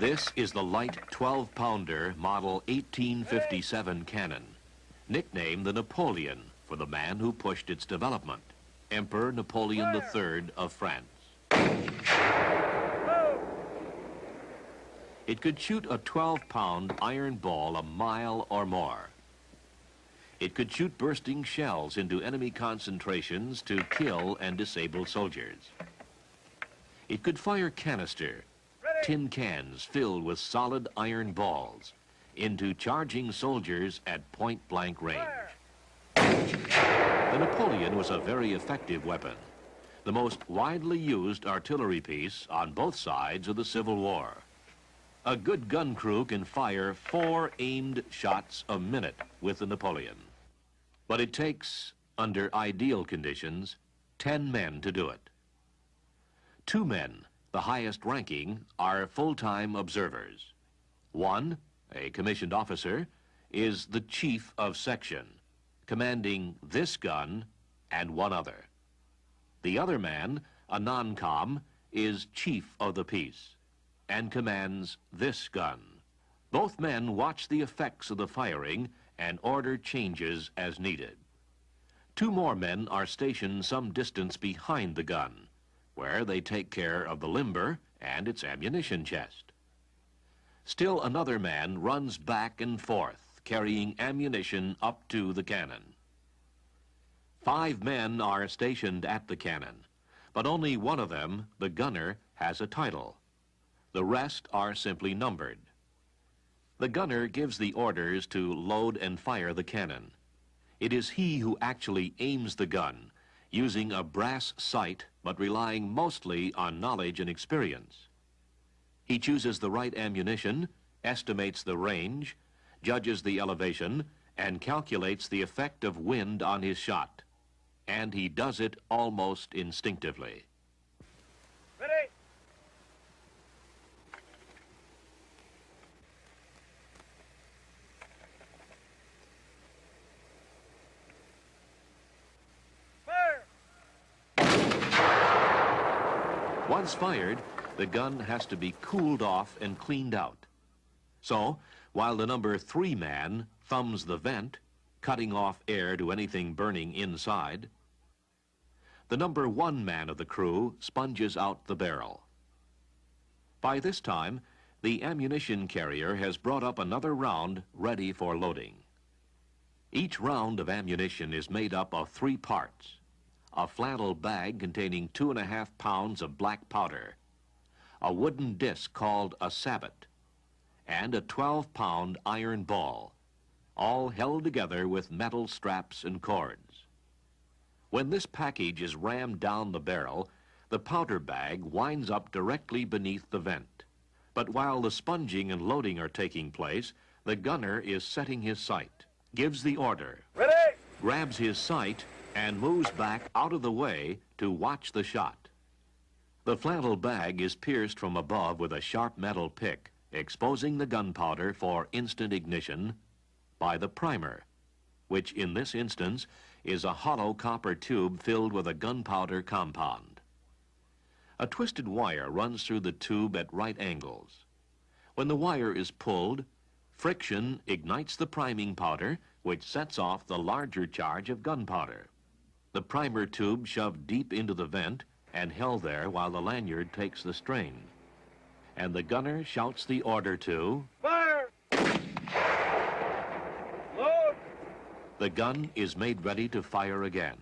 This is the light 12-pounder Model 1857 cannon, nicknamed the Napoleon for the man who pushed its development, Emperor Napoleon III of France. It could shoot a 12-pound iron ball a mile or more. It could shoot bursting shells into enemy concentrations to kill and disable soldiers. It could fire canister, tin cans filled with solid iron balls, into charging soldiers at point-blank range. The Napoleon was a very effective weapon, the most widely used artillery piece on both sides of the Civil War. A good gun crew can fire 4 aimed shots a minute with the Napoleon. But it takes, under ideal conditions, 10 men to do it. 2 men, the highest ranking, are full-time observers. One, a commissioned officer, is the chief of section, commanding this gun and one other. The other man, a non-com, is chief of the piece and commands this gun. Both men watch the effects of the firing and order changes as needed. 2 more men are stationed some distance behind the gun, where they take care of the limber and its ammunition chest. Still another man runs back and forth, carrying ammunition up to the cannon. 5 men are stationed at the cannon, but only one of them, the gunner, has a title. The rest are simply numbered. The gunner gives the orders to load and fire the cannon. It is he who actually aims the gun, using a brass sight but relying mostly on knowledge and experience. He chooses the right ammunition, estimates the range, judges the elevation, and calculates the effect of wind on his shot. And he does it almost instinctively. Ready? Once fired, the gun has to be cooled off and cleaned out. So, while the number 3 man thumbs the vent, cutting off air to anything burning inside, the number 1 man of the crew sponges out the barrel. By this time, the ammunition carrier has brought up another round ready for loading. Each round of ammunition is made up of 3 parts: a flannel bag containing 2.5 pounds of black powder, a wooden disc called a sabot, and a 12-pound iron ball, all held together with metal straps and cords. When this package is rammed down the barrel, the powder bag winds up directly beneath the vent. But while the sponging and loading are taking place, the gunner is setting his sight, gives the order, Ready? grabs his sight, and moves back out of the way to watch the shot. The flannel bag is pierced from above with a sharp metal pick, exposing the gunpowder for instant ignition by the primer, which in this instance is a hollow copper tube filled with a gunpowder compound. A twisted wire runs through the tube at right angles. When the wire is pulled, friction ignites the priming powder, which sets off the larger charge of gunpowder. The primer tube shoved deep into the vent and held there while the lanyard takes the strain. And the gunner shouts the order to Fire! Load! The gun is made ready to fire again.